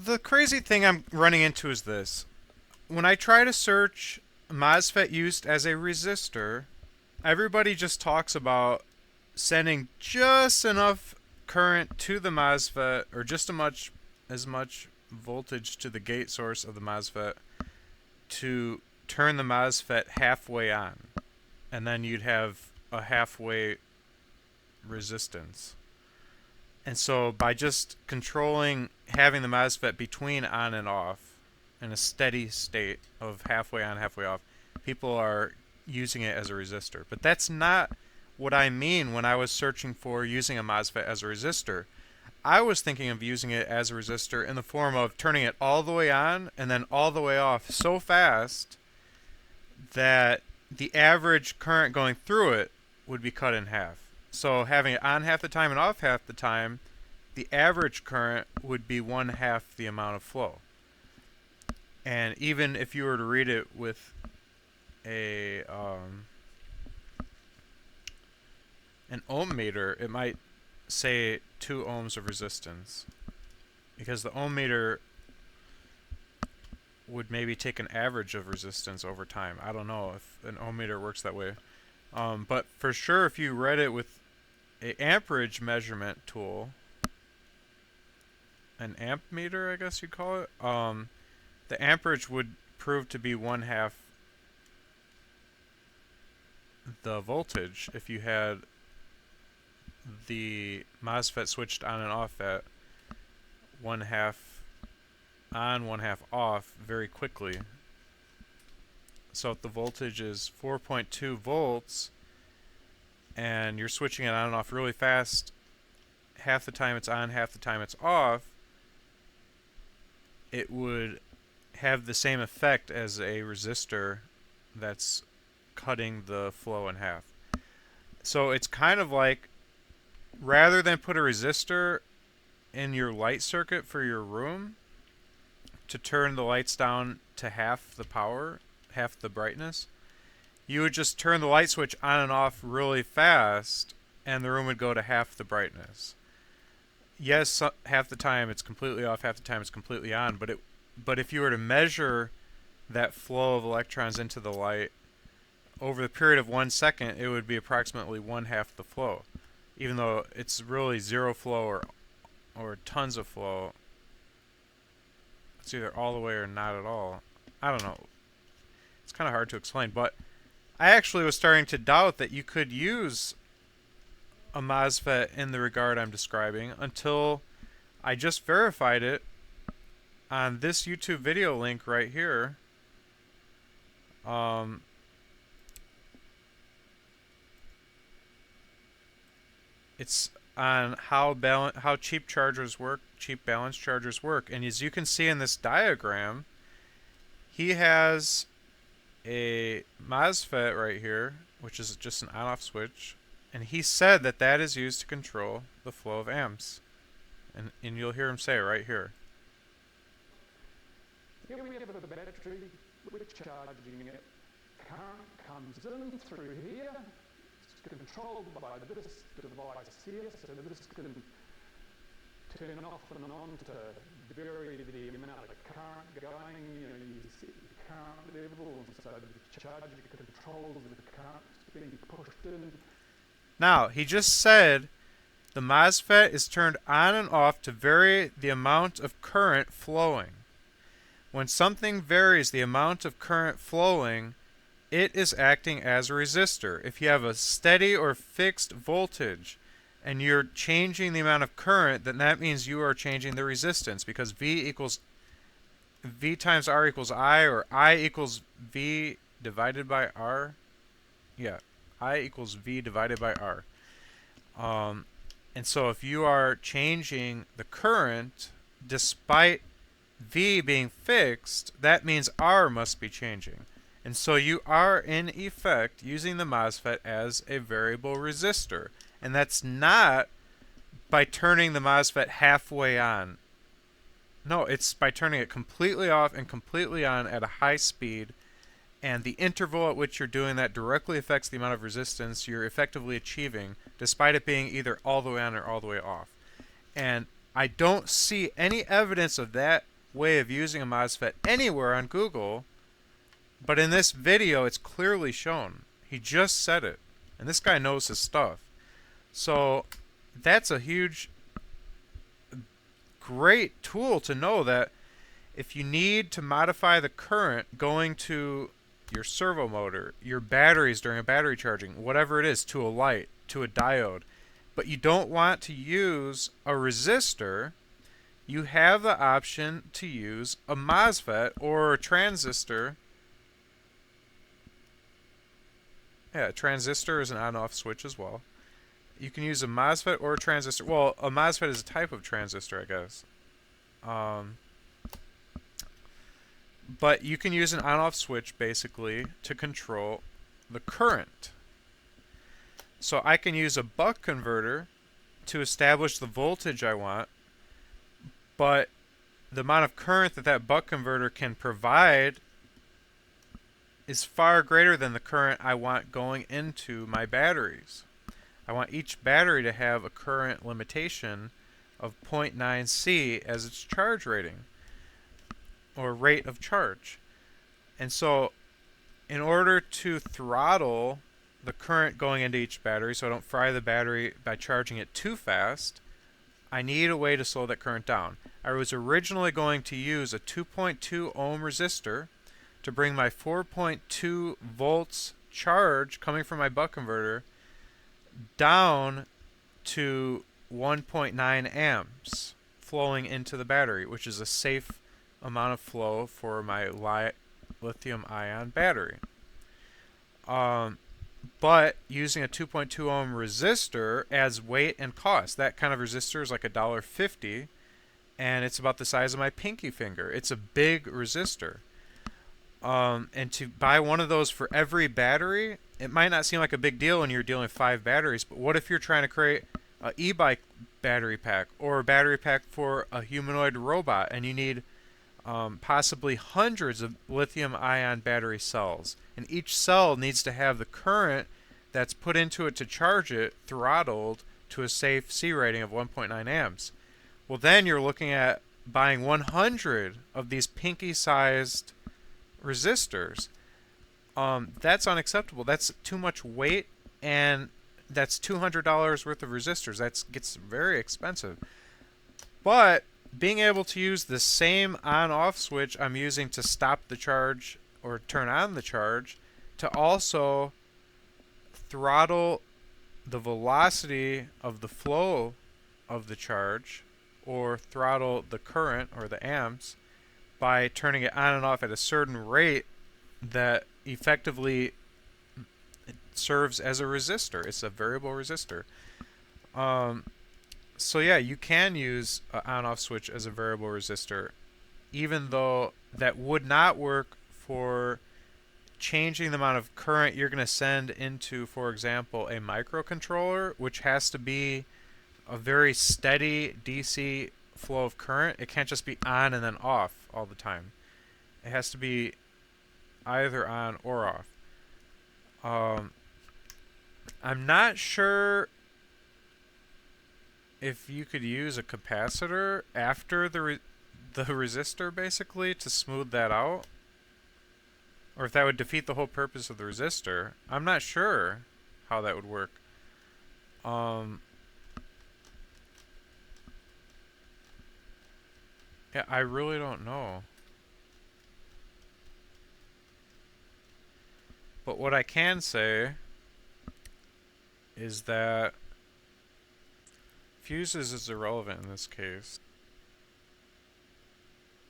The crazy thing I'm running into is this. When I try to search Mosfet used as a resistor, everybody just talks about sending just enough current to the MOSFET or just as much voltage to the gate source of the MOSFET to turn the MOSFET halfway on, and then you'd have a halfway resistance. And so by just controlling having the MOSFET between on and off in a steady state of halfway on, halfway off, people are using it as a resistor. But that's not what I mean when I was searching for using a MOSFET as a resistor. I was thinking of using it as a resistor in the form of turning it all the way on and then all the way off so fast that the average current going through it would be cut in half. So having it on half the time and off half the time, the average current would be one half the amount of flow. And even if you were to read it with a an ohm meter, it might say 2 ohms of resistance, because the ohm meter would maybe take an average of resistance over time. I don't know if an ohm meter works that way. But for sure, if you read it with a amperage measurement tool, an amp meter, I guess you'd call it, the amperage would prove to be one half the voltage if you had the MOSFET switched on and off at one half on, one half off very quickly. So if the voltage is 4.2 volts and you're switching it on and off really fast, half the time it's on, half the time it's off, it would have the same effect as a resistor that's cutting the flow in half. So it's kind of like, rather than put a resistor in your light circuit for your room to turn the lights down to half the power, half the brightness, you would just turn the light switch on and off really fast and the room would go to half the brightness. Yes, half the time it's completely off, half the time it's completely on, but if you were to measure that flow of electrons into the light over the period of 1 second, it would be approximately one half the flow, even though it's really zero flow or tons of flow. It's either all the way or not at all. I don't know. It's kind of hard to explain, but I actually was starting to doubt that you could use a MOSFET in the regard I'm describing until I just verified it on this YouTube video link right here. It's on how cheap chargers work, cheap balance chargers work, and as you can see in this diagram, he has a MOSFET right here, which is just an on-off switch, and he said that that is used to control the flow of amps, and you'll hear him say it right here. Here we have the battery, we're charging it. Current comes in through here. It's controlled by this device here, so this can turn off and on to vary the amount of current going. You see the current level, so the charger controls the current being pushed in. Now, he just said the MOSFET is turned on and off to vary the amount of current flowing. When something varies the amount of current flowing, it is acting as a resistor. If you have a steady or fixed voltage and you're changing the amount of current, then that means you are changing the resistance, because V times R equals I, or I equals V divided by R. Yeah, I equals V divided by R. And so if you are changing the current despite V being fixed, that means R must be changing. And so you are, in effect, using the MOSFET as a variable resistor. And that's not by turning the MOSFET halfway on. No, it's by turning it completely off and completely on at a high speed. And the interval at which you're doing that directly affects the amount of resistance you're effectively achieving, despite it being either all the way on or all the way off. And I don't see any evidence of that way of using a MOSFET anywhere on Google, but in this video it's clearly shown. He just said it, and this guy knows his stuff. So that's a huge, great tool to know that if you need to modify the current going to your servo motor, your batteries during a battery charging, whatever it is, to a light, to a diode, but you don't want to use a resistor, you have the option to use a MOSFET or a transistor. Yeah, a transistor is an on-off switch as well. You can use a MOSFET or a transistor. Well, a MOSFET is a type of transistor, I guess. But you can use an on-off switch, basically, to control the current. So I can use a buck converter to establish the voltage I want, but the amount of current that that buck converter can provide is far greater than the current I want going into my batteries. I want each battery to have a current limitation of 0.9 C as its charge rating, or rate of charge. And so in order to throttle the current going into each battery so I don't fry the battery by charging it too fast, I need a way to slow that current down. I was originally going to use a 2.2 ohm resistor to bring my 4.2 volts charge coming from my buck converter down to 1.9 amps flowing into the battery, which is a safe amount of flow for my lithium ion battery. But using a 2.2 ohm resistor adds weight and cost. That kind of resistor is like $1.50, and it's about the size of my pinky finger. It's a big resistor. And to buy one of those for every battery, it might not seem like a big deal when you're dealing with 5 batteries, but what if you're trying to create an e-bike battery pack or a battery pack for a humanoid robot, and you need possibly hundreds of lithium-ion battery cells, and each cell needs to have the current that's put into it to charge it throttled to a safe C rating of 1.9 amps. Well, then you're looking at buying 100 of these pinky-sized resistors. That's unacceptable. That's too much weight, and that's $200 worth of resistors. That gets very expensive. But being able to use the same on-off switch I'm using to stop the charge or turn on the charge to also throttle the velocity of the flow of the charge, or throttle the current or the amps by turning it on and off at a certain rate that effectively serves as a resistor. It's a variable resistor. So yeah, you can use an on-off switch as a variable resistor, even though that would not work for changing the amount of current you're going to send into, for example, a microcontroller, which has to be a very steady DC flow of current. It can't just be on and then off all the time. It has to be either on or off. I'm not sure if you could use a capacitor after the resistor, basically, to smooth that out, or if that would defeat the whole purpose of the resistor. I'm not sure how that would work. Yeah, I really don't know. But what I can say is that fuses is irrelevant in this case.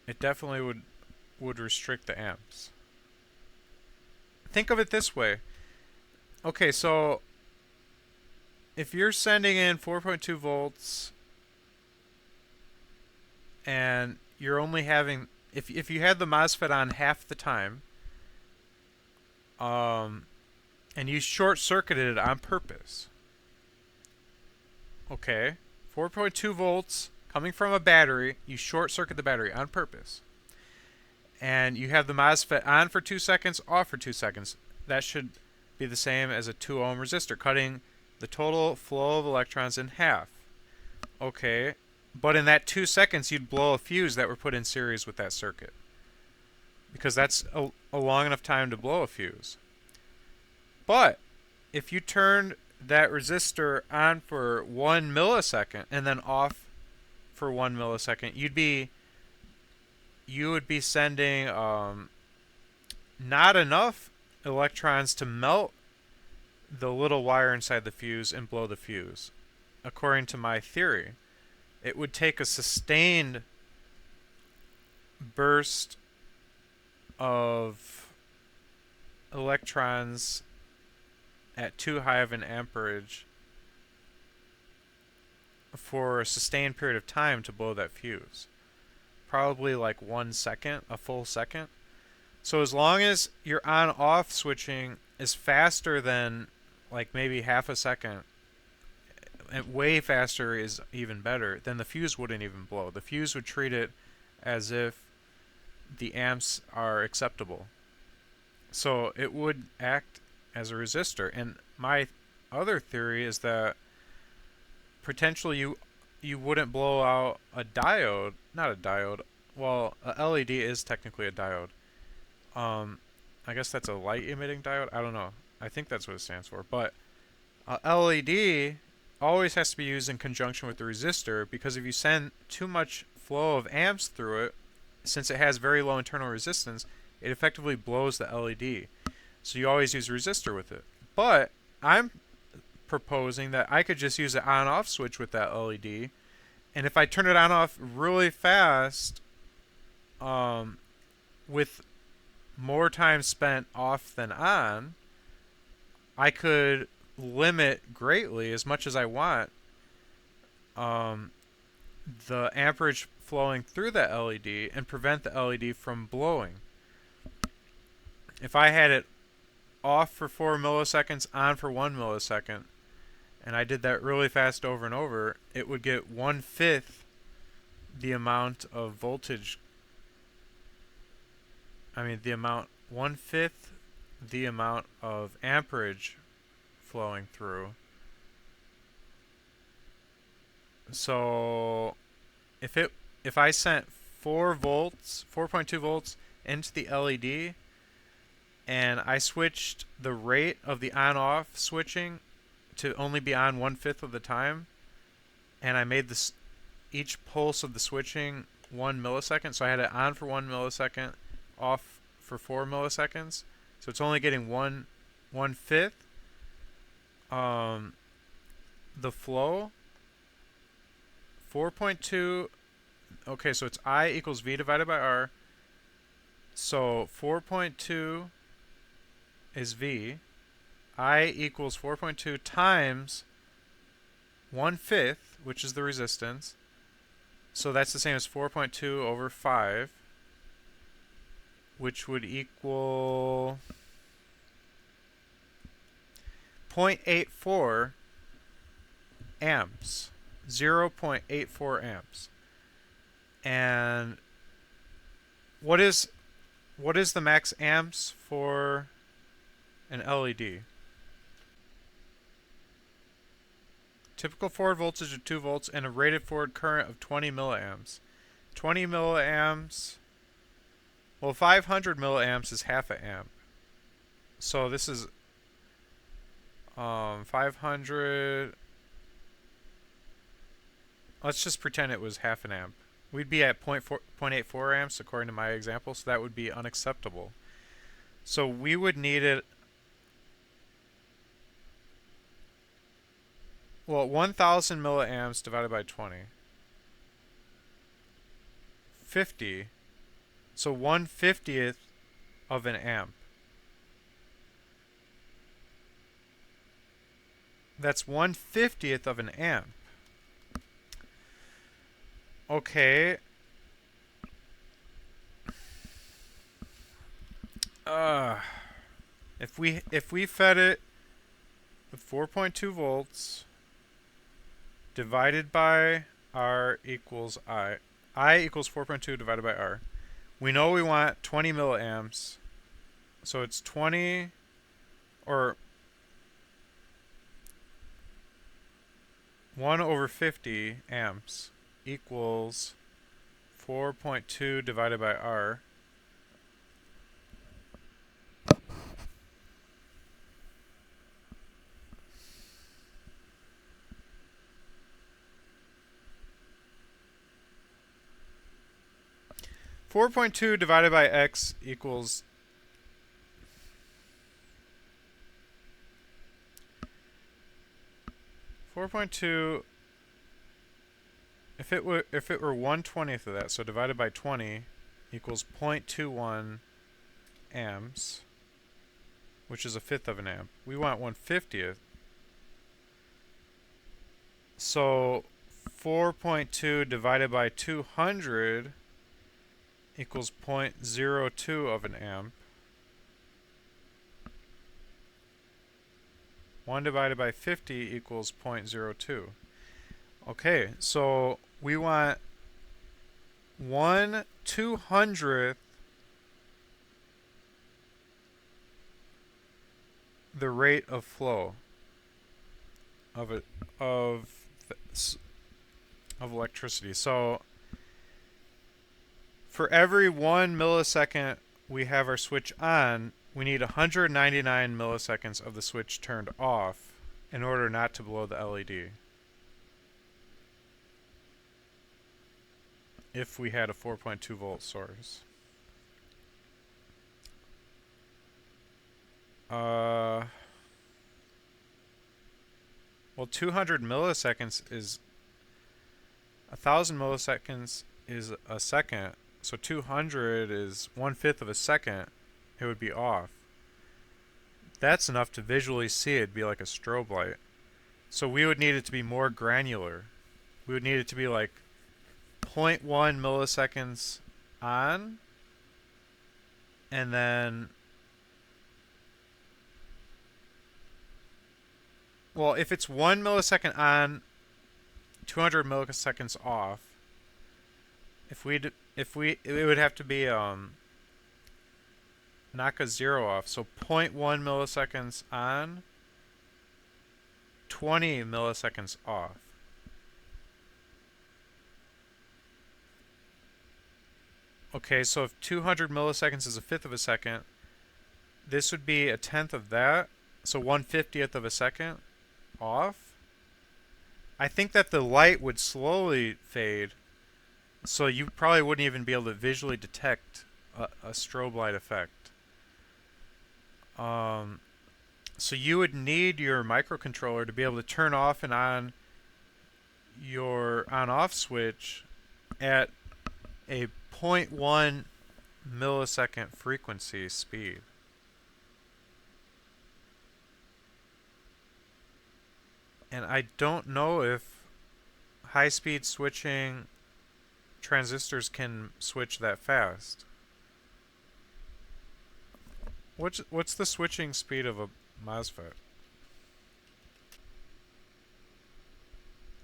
It definitely would restrict the amps. Think of it this way. Okay, so if you're sending in 4.2 volts and you're only having, if you had the MOSFET on half the time, and you short-circuited it on purpose. Okay, 4.2 volts coming from a battery, you short-circuit the battery on purpose. And you have the MOSFET on for 2 seconds, off for 2 seconds. That should be the same as a 2 ohm resistor, cutting the total flow of electrons in half. Okay, But in that 2 seconds, you'd blow a fuse that were put in series with that circuit. Because that's a long enough time to blow a fuse. But if you turned that resistor on for 1 millisecond and then off for 1 millisecond, you would be sending not enough electrons to melt the little wire inside the fuse and blow the fuse. According to my theory, it would take a sustained burst of electrons at too high of an amperage for a sustained period of time to blow that fuse. Probably like 1 second, a full second. So as long as your on-off switching is faster than like maybe half a second, and way faster is even better, then the fuse wouldn't even blow. The fuse would treat it as if the amps are acceptable. So it would act as a resistor. And my other theory is that potentially you wouldn't blow out a diode, not a diode. Well, a LED is technically a diode. I guess that's a light emitting diode. I don't know. I think that's what it stands for. But a LED always has to be used in conjunction with the resistor, because if you send too much flow of amps through it, since it has very low internal resistance, it effectively blows the LED. So you always use a resistor with it. But I'm proposing that I could just use an on-off switch with that LED, and if I turn it on-off really fast, with more time spent off than on, I could limit greatly, as much as I want, the amperage flowing through that LED and prevent the LED from blowing. If I had it off for 4 milliseconds, on for 1 millisecond, and I did that really fast over and over, it would get 1/5 the amount of voltage. The amount 1/5 the amount of amperage flowing through. So if I sent 4.2 volts into the LED, and I switched the rate of the on-off switching to only be on 1/5 of the time, and I made each pulse of the switching 1 millisecond, so I had it on for 1 millisecond, off for 4 milliseconds, so it's only getting 1/5 the flow. 4.2, okay, so it's I equals V divided by R. So 4.2 is V. I equals 4.2 times 1/5, which is the resistance. So that's the same as 4.2 over 5, which would equal 0.84 amps. 0.84 amps. And what is the max amps for an LED? Typical forward voltage of 2 volts and a rated forward current of 20 milliamps. 20 milliamps, well, 500 milliamps is half an amp. So this is 500. Let's just pretend it was half an amp. We'd be at 0.84 amps according to my example, so that would be unacceptable. So we would need it. Well, 1,000 milliamps divided by 20. 50. So 1/50th of an amp. That's 1/50th of an amp. Okay. If we fed it with 4.2 volts divided by R equals I. I equals 4.2 divided by R. We know we want 20 milliamps. So it's 20, or 1 over 50 amps. equals 4.2 divided by R. .2 divided by X equals 4.2. If it were 1/20th of that, so divided by 20 equals 0.21 amps, which is a fifth of an amp. We want 1/50th. So 4.2 divided by 200 equals 0.02 of an amp. 1 divided by 50 equals 0.02. Okay, so we want 1/200th the rate of flow of electricity. So for every 1 millisecond we have our switch on, we need 199 milliseconds of the switch turned off in order not to blow the LED. If we had a 4.2 volt source. Well, 200 milliseconds is 1,000 milliseconds is a second. So 200 is 1/5 of a second. It would be off. That's enough to visually see it. It'd be like a strobe light. So we would need it to be more granular. We would need it to be like 0.1 milliseconds on, and then, well, if it's 1 millisecond on, 200 milliseconds off, it would have to be knock a zero off. So 0.1 milliseconds on, 20 milliseconds off. Okay, so if 200 milliseconds is a fifth of a second, this would be a tenth of that. So 1/50th of a second off. I think that the light would slowly fade, so you probably wouldn't even be able to visually detect a strobe light effect. So you would need your microcontroller to be able to turn off and on your on-off switch at a 0.1 millisecond frequency speed. And I don't know if high-speed switching transistors can switch that fast. What's the switching speed of a Mosfet?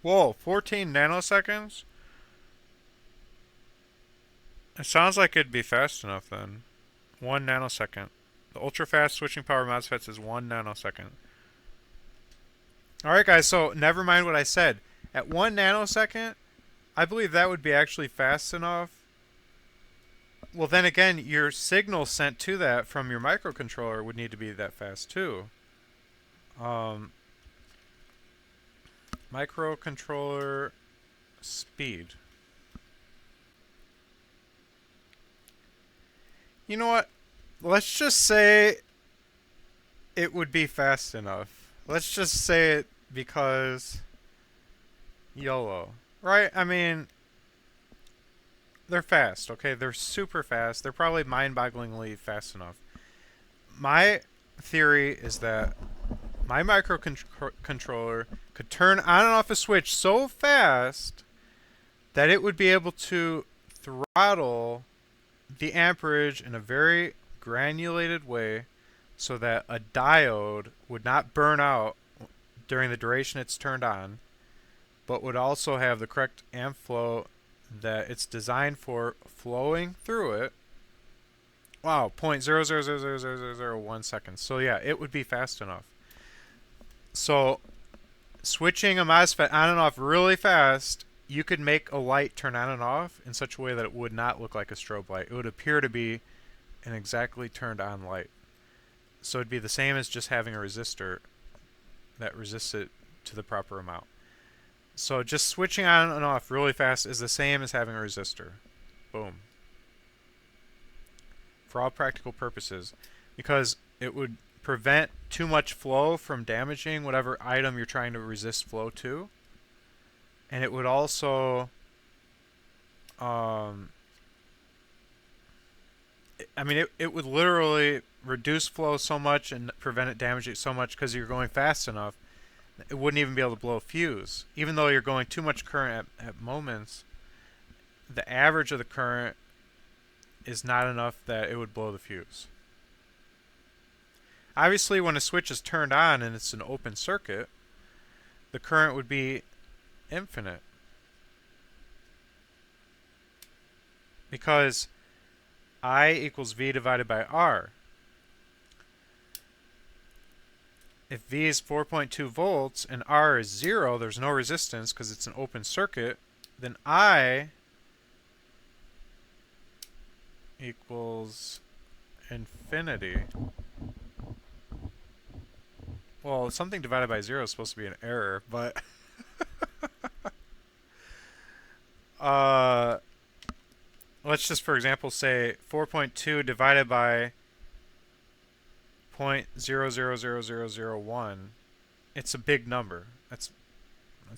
Whoa, 14 nanoseconds? It sounds like it'd be fast enough then. 1 nanosecond. The ultra-fast switching power MOSFETs is 1 nanosecond. Alright guys, so never mind what I said. At 1 nanosecond, I believe that would be actually fast enough. Well, then again, your signal sent to that from your microcontroller would need to be that fast too. Microcontroller speed. You know what? Let's just say it would be fast enough. Let's just say it because YOLO. Right? I mean, they're fast, okay? They're super fast. They're probably mind-bogglingly fast enough. My theory is that my microcontroller could turn on and off a switch so fast that it would be able to throttle the amperage in a very granulated way so that a diode would not burn out during the duration it's turned on, but would also have the correct amp flow that it's designed for flowing through it. Wow, 0.0000001 seconds. So yeah, it would be fast enough. So switching a MOSFET on and off really fast, you could make a light turn on and off in such a way that it would not look like a strobe light. It would appear to be an exactly turned on light. So it'd be the same as just having a resistor that resists it to the proper amount. So just switching on and off really fast is the same as having a resistor. Boom. For all practical purposes, because it would prevent too much flow from damaging whatever item you're trying to resist flow to. And it would also it would literally reduce flow so much and prevent it damaging so much because you're going fast enough. It wouldn't even be able to blow a fuse. Even though you're going too much current at moments, the average of the current is not enough that it would blow the fuse. Obviously, when a switch is turned on and it's an open circuit, the current would be infinite. Because I equals V divided by R. If V is 4.2 volts and R is 0, there's no resistance because it's an open circuit, then I equals infinity. Well, something divided by 0 is supposed to be an error, but let's just, for example, say 4.2 divided by 0.000001. It's a big number. That's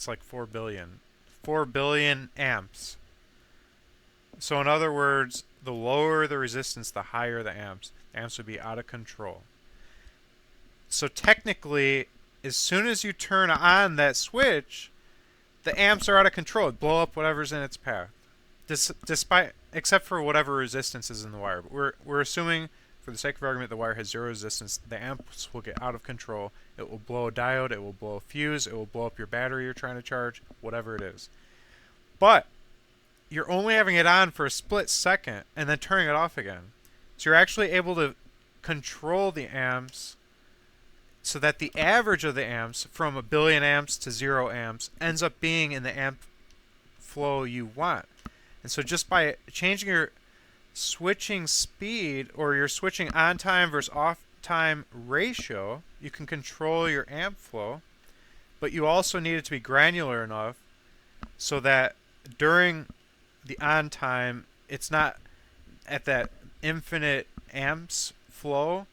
like 4 billion. 4 billion amps. So in other words, the lower the resistance, the higher the amps. The amps would be out of control. So technically, as soon as you turn on that switch, the amps are out of control. It'd blow up whatever's in its path. Except for whatever resistance is in the wire. But we're assuming, for the sake of argument, the wire has 0 resistance. The amps will get out of control. It will blow a diode. It will blow a fuse. It will blow up your battery you're trying to charge. Whatever it is. But you're only having it on for a split second and then turning it off again. So you're actually able to control the amps so that the average of the amps from 1 billion amps to 0 amps ends up being in the amp flow you want. And so just by changing your switching speed or your switching on time versus off time ratio, you can control your amp flow. But you also need it to be granular enough so that during the on time, it's not at that infinite amps flow.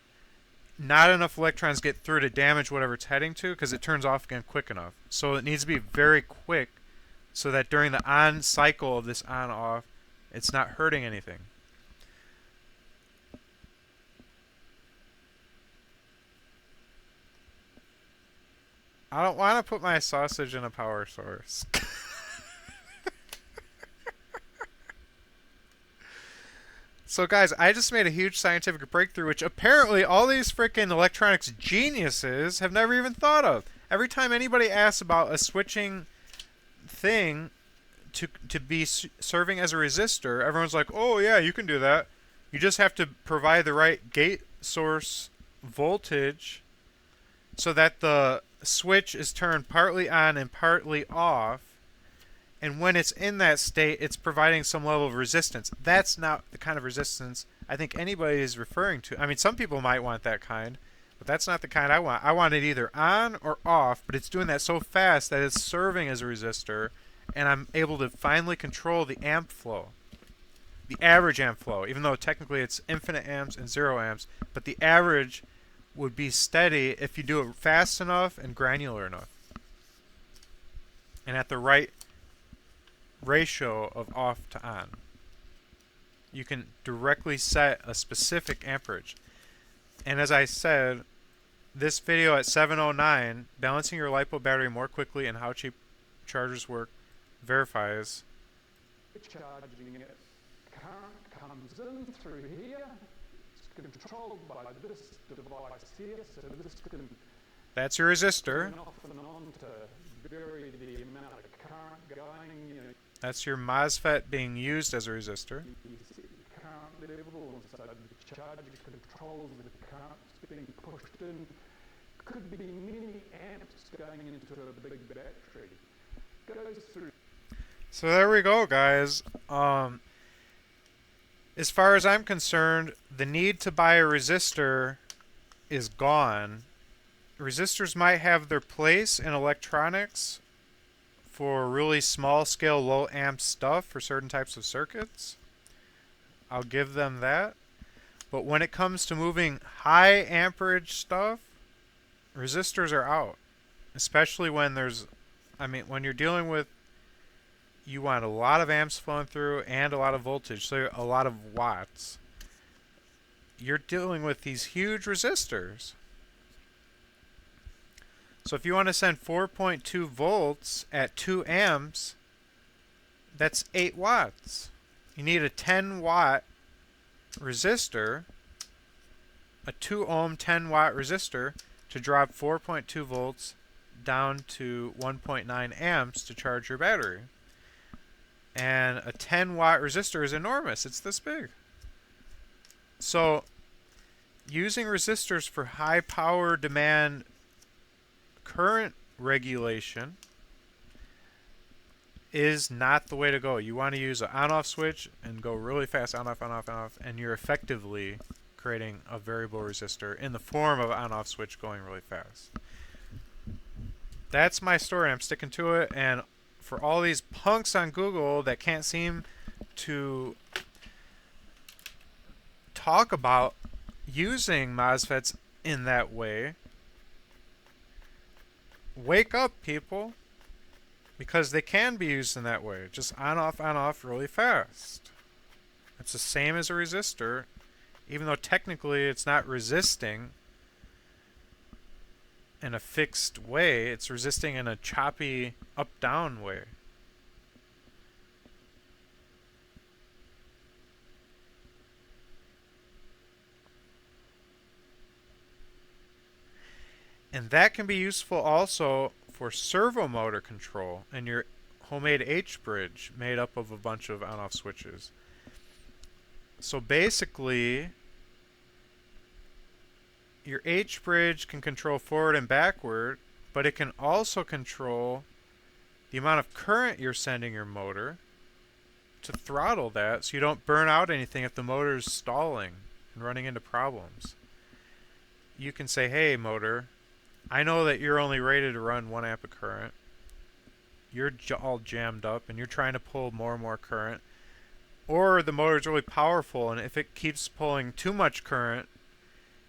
Not enough electrons get through to damage whatever it's heading to because it turns off again quick enough. So it needs to be very quick so that during the on cycle of this on-off, it's not hurting anything. I don't want to put my sausage in a power source. So guys, I just made a huge scientific breakthrough, which apparently all these freaking electronics geniuses have never even thought of. Every time anybody asks about a switching thing to be serving as a resistor, everyone's like, oh yeah, you can do that. You just have to provide the right gate source voltage so that the switch is turned partly on and partly off. And when it's in that state, it's providing some level of resistance. That's not the kind of resistance I think anybody is referring to. I mean, some people might want that kind, but that's not the kind I want. I want it either on or off, but it's doing that so fast that it's serving as a resistor, and I'm able to finally control the amp flow, the average amp flow, even though technically it's infinite amps and 0 amps, but the average would be steady if you do it fast enough and granular enough, and at the right ratio of off to on. You can directly set a specific amperage. And as I said, this video at 7:09, balancing your LiPo battery more quickly and how cheap chargers work, verifies. Charging it. Current comes in through here. It's controlled by this device here. So this can That's your resistor. turn off and on to vary the amount of current going. You know, That's your Mosfet being used as a resistor. you see the current level, so the charger controls the current being pushed in. Could be many amps going into a big battery. Goes through. So there we go, guys. As far as I'm concerned, the need to buy a resistor is gone. Resistors might have their place in electronics for really small scale, low amp stuff for certain types of circuits. I'll give them that. But when it comes to moving high amperage stuff, resistors are out. Especially when when you're dealing with, you want a lot of amps flowing through and a lot of voltage, so a lot of watts. You're dealing with these huge resistors. So if you want to send 4.2 volts at 2 amps, that's 8 watts. You need a 10 watt resistor, a 2 ohm 10 watt resistor, to drop 4.2 volts down to 1.9 amps to charge your battery. And a 10 watt resistor is enormous. It's this big. So using resistors for high power demand current regulation is not the way to go. You want to use an on-off switch and go really fast, on-off, on-off, on-off, and you're effectively creating a variable resistor in the form of an on-off switch going really fast. That's my story. I'm sticking to it. And for all these punks on Google that can't seem to talk about using MOSFETs in that way, wake up, people, because they can be used in that way. Just on off really fast. It's the same as a resistor, even though technically it's not resisting in a fixed way. It's resisting in a choppy up-down way. And that can be useful also for servo motor control and your homemade H-bridge made up of a bunch of on-off switches. So basically, your H-bridge can control forward and backward, but it can also control the amount of current you're sending your motor to throttle that so you don't burn out anything if the motor is stalling and running into problems. You can say, hey motor, I know that you're only rated to run 1 amp of current. You're all jammed up and you're trying to pull more and more current. Or the motor's really powerful, and if it keeps pulling too much current,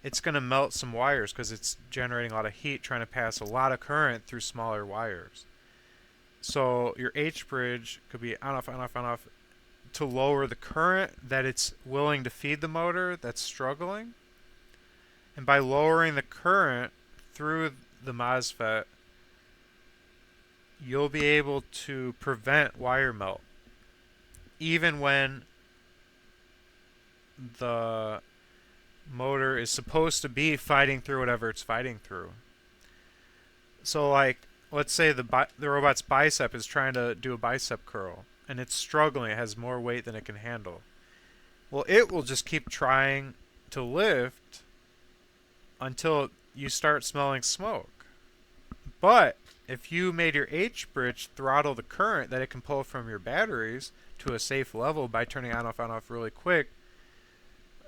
it's going to melt some wires because it's generating a lot of heat trying to pass a lot of current through smaller wires. So your H-bridge could be on, off, on, off, on, off to lower the current that it's willing to feed the motor that's struggling. And by lowering the current through the MOSFET, you'll be able to prevent wire melt even when the motor is supposed to be fighting through whatever it's fighting through. So like, let's say the robot's bicep is trying to do a bicep curl and it's struggling, it has more weight than it can handle. Well, it will just keep trying to lift until you start smelling smoke. But if you made your H-bridge throttle the current that it can pull from your batteries to a safe level by turning on off really quick,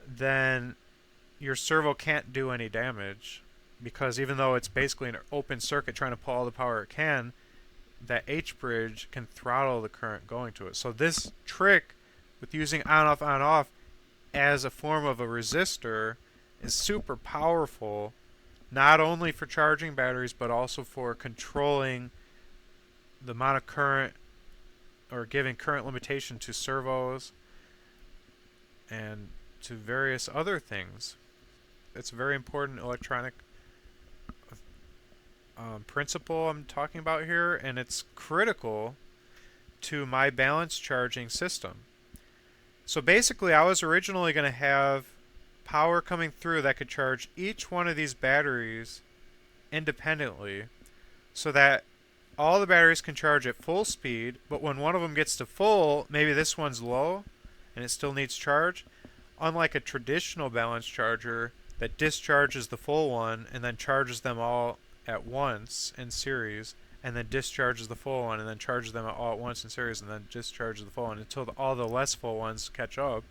then your servo can't do any damage, because even though it's basically an open circuit trying to pull all the power it can, that H-bridge can throttle the current going to it. So this trick with using on off as a form of a resistor is super powerful, not only for charging batteries but also for controlling the amount of current or giving current limitation to servos and to various other things. It's a very important electronic principle I'm talking about here, and it's critical to my balanced charging system. So basically, I was originally going to have power coming through that could charge each one of these batteries independently so that all the batteries can charge at full speed, but when one of them gets to full, maybe this one's low and it still needs charge. Unlike a traditional balanced charger that discharges the full one and then charges them all at once in series and then discharges the full one, and then charges them all at once in series, and then discharges the full one until all the less full ones catch up.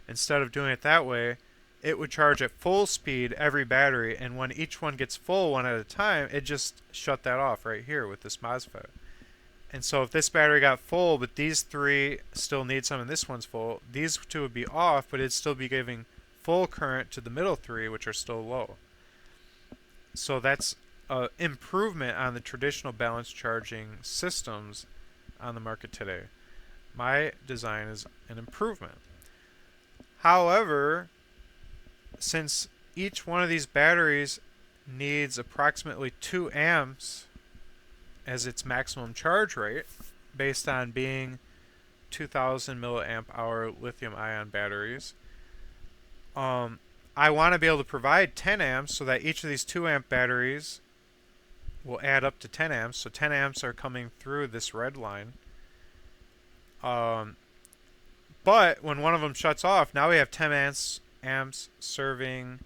Instead of doing it that way, it would charge at full speed every battery, and when each one gets full one at a time, it just shut that off right here with this Mosfet. And so if this battery got full, but these three still need some and this one's full, these two would be off, but it'd still be giving full current to the middle three, which are still low. So that's an improvement on the traditional balanced charging systems on the market today. My design is an improvement. However, since each one of these batteries needs approximately 2 amps as its maximum charge rate, based on being 2000 milliamp hour lithium ion batteries, I want to be able to provide 10 amps so that each of these 2 amp batteries will add up to 10 amps. So 10 amps are coming through this red line. But when one of them shuts off, now we have 10 amps serving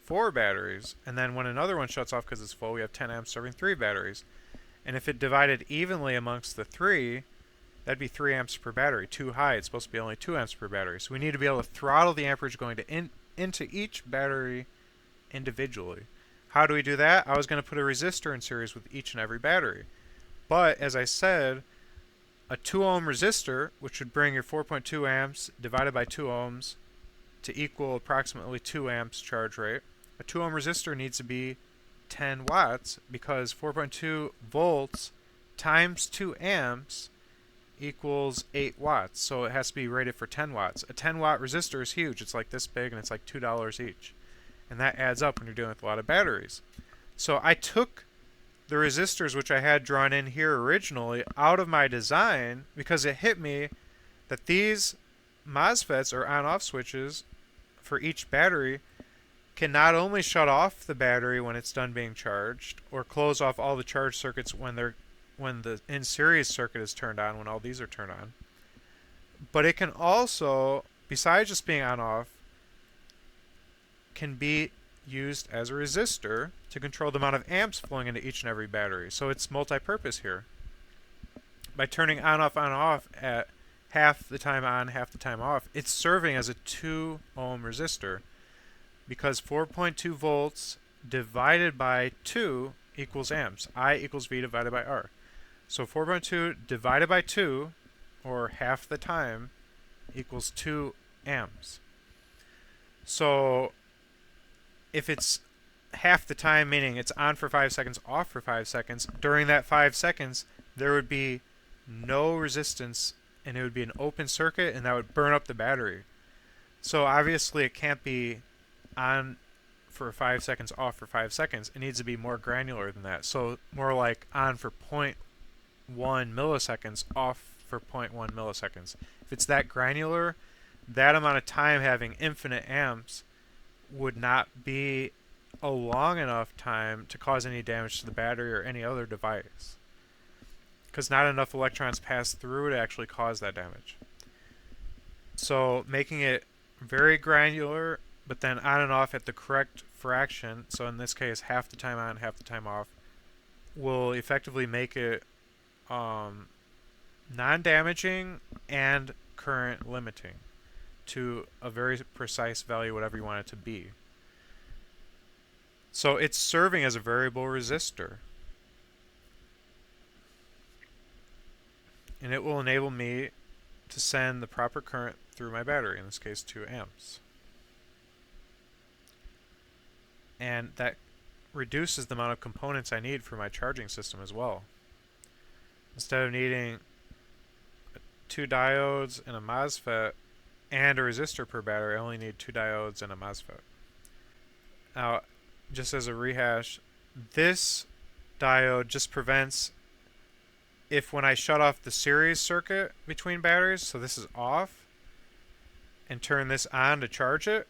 4 batteries. And then when another one shuts off because it's full, we have 10 amps serving 3 batteries. And if it divided evenly amongst the 3, that'd be 3 amps per battery. Too high. It's supposed to be only 2 amps per battery. So we need to be able to throttle the amperage going to into each battery individually. How do we do that? I was going to put a resistor in series with each and every battery. But as I said, a 2 ohm resistor, which would bring your 4.2 amps divided by 2 ohms to equal approximately 2 amps charge rate, a 2 ohm resistor needs to be 10 watts because 4.2 volts times 2 amps equals 8 watts. So it has to be rated for 10 watts. A 10 watt resistor is huge. It's like this big and it's like $2 each. And that adds up when you're dealing with a lot of batteries. So I took the resistors which I had drawn in here originally out of my design because it hit me that these Mosfets or on-off switches for each battery can not only shut off the battery when it's done being charged or close off all the charge circuits when the in-series circuit is turned on, when all these are turned on, but it can also, besides just being on-off, can be used as a resistor to control the amount of amps flowing into each and every battery. So it's multi-purpose here. By turning on-off at half the time on, half the time off, it's serving as a 2 ohm resistor because 4.2 volts divided by 2 equals amps. I equals V divided by R. So 4.2 divided by 2, or half the time, equals 2 amps. So if it's half the time, meaning it's on for 5 seconds, off for 5 seconds, during that 5 seconds, there would be no resistance, and it would be an open circuit, and that would burn up the battery. So obviously it can't be on for 5 seconds, off for 5 seconds. It needs to be more granular than that. So more like on for 0.1 milliseconds, off for 0.1 milliseconds. If it's that granular, that amount of time having infinite amps would not be a long enough time to cause any damage to the battery or any other device, because not enough electrons pass through to actually cause that damage. So making it very granular, but then on and off at the correct fraction, so in this case half the time on, half the time off, will effectively make it non-damaging and current limiting to a very precise value, whatever you want it to be. So it's serving as a variable resistor. And it will enable me to send the proper current through my battery, in this case 2 amps. And that reduces the amount of components I need for my charging system as well. Instead of needing 2 diodes and a Mosfet and a resistor per battery, I only need 2 diodes and a Mosfet. Now, just as a rehash, this diode just prevents if when I shut off the series circuit between batteries, so this is off, and turn this on to charge it,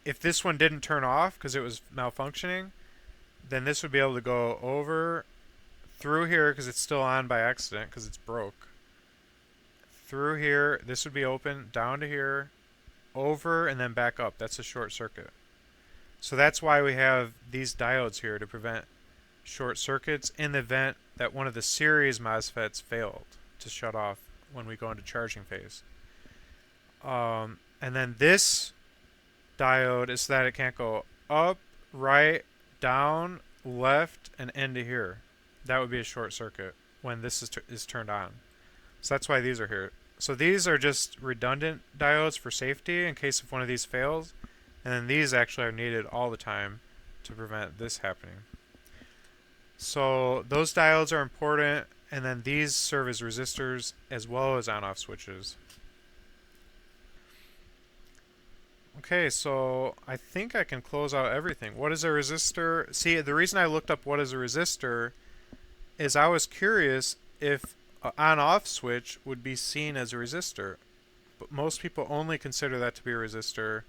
if this one didn't turn off because it was malfunctioning, then this would be able to go over through here because it's still on by accident because it's broke. Through here, this would be open, down to here, over, and then back up. That's a short circuit. So that's why we have these diodes here to prevent short circuits in the event that one of the series MOSFETs failed to shut off when we go into charging phase. And then this diode is so that it can't go up, right, down, left, and into here. That would be a short circuit when this is turned on. So that's why these are here. So these are just redundant diodes for safety in case if one of these fails. And then these actually are needed all the time to prevent this happening. So those diodes are important, and then these serve as resistors as well as on-off switches. Okay, so I think I can close out everything. What is a resistor? See, the reason I looked up what is a resistor is I was curious if an on-off switch would be seen as a resistor. But most people only consider that to be a resistor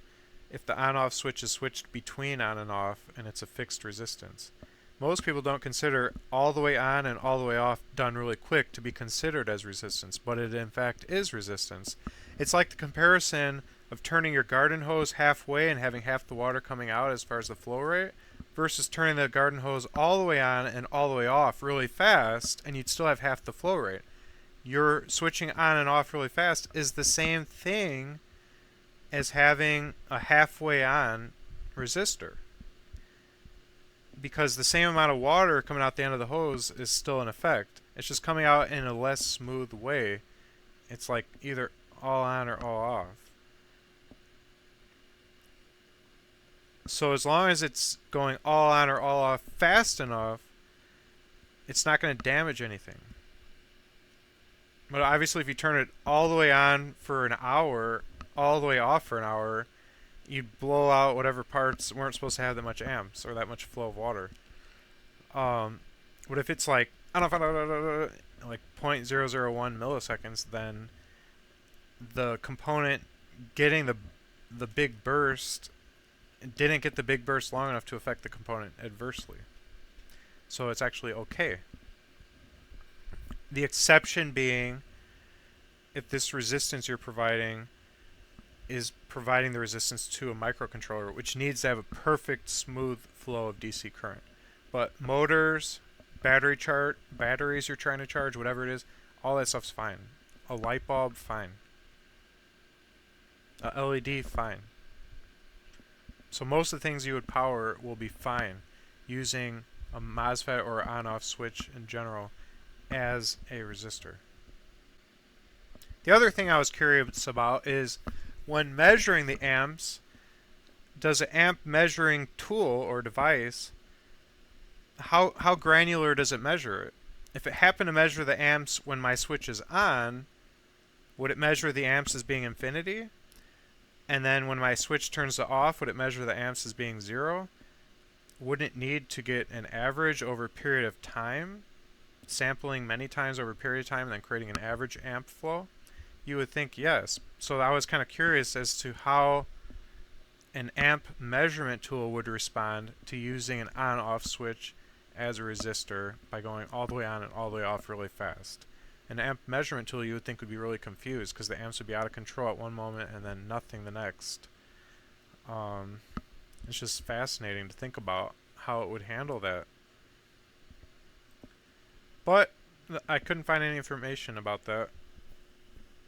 if the on-off switch is switched between on and off and it's a fixed resistance. Most people don't consider all the way on and all the way off done really quick to be considered as resistance, but it in fact is resistance. It's like the comparison of turning your garden hose halfway and having half the water coming out as far as the flow rate versus turning the garden hose all the way on and all the way off really fast and you'd still have half the flow rate. Your switching on and off really fast is the same thing as having a halfway on resistor, because the same amount of water coming out the end of the hose is still in effect. It's just coming out in a less smooth way. It's like either all on or all off. So as long as it's going all on or all off fast enough, it's not going to damage anything. But obviously if you turn it all the way on for an hour, all the way off for an hour, you'd blow out whatever parts weren't supposed to have that much amps or that much flow of water. But if it's like, I don't know, like 0.001 milliseconds, then the component getting the big burst didn't get the big burst long enough to affect the component adversely. So it's actually okay. The exception being if this resistance you're providing is providing the resistance to a microcontroller, which needs to have a perfect smooth flow of DC current. But motors, batteries you're trying to charge, whatever it is, all that stuff's fine. A light bulb, fine. A LED, fine. So most of the things you would power will be fine using a MOSFET or on-off switch in general as a resistor. The other thing I was curious about is when measuring the amps, does an amp measuring tool or device, how granular does it measure it? If it happened to measure the amps when my switch is on, would it measure the amps as being infinity? And then when my switch turns to off, would it measure the amps as being 0? Wouldn't it need to get an average over a period of time, sampling many times over a period of time and then creating an average amp flow? You would think yes. So I was kind of curious as to how an amp measurement tool would respond to using an on-off switch as a resistor by going all the way on and all the way off really fast. An amp measurement tool you would think would be really confused because the amps would be out of control at one moment and then nothing the next. It's just fascinating to think about how it would handle that. But I couldn't find any information about that.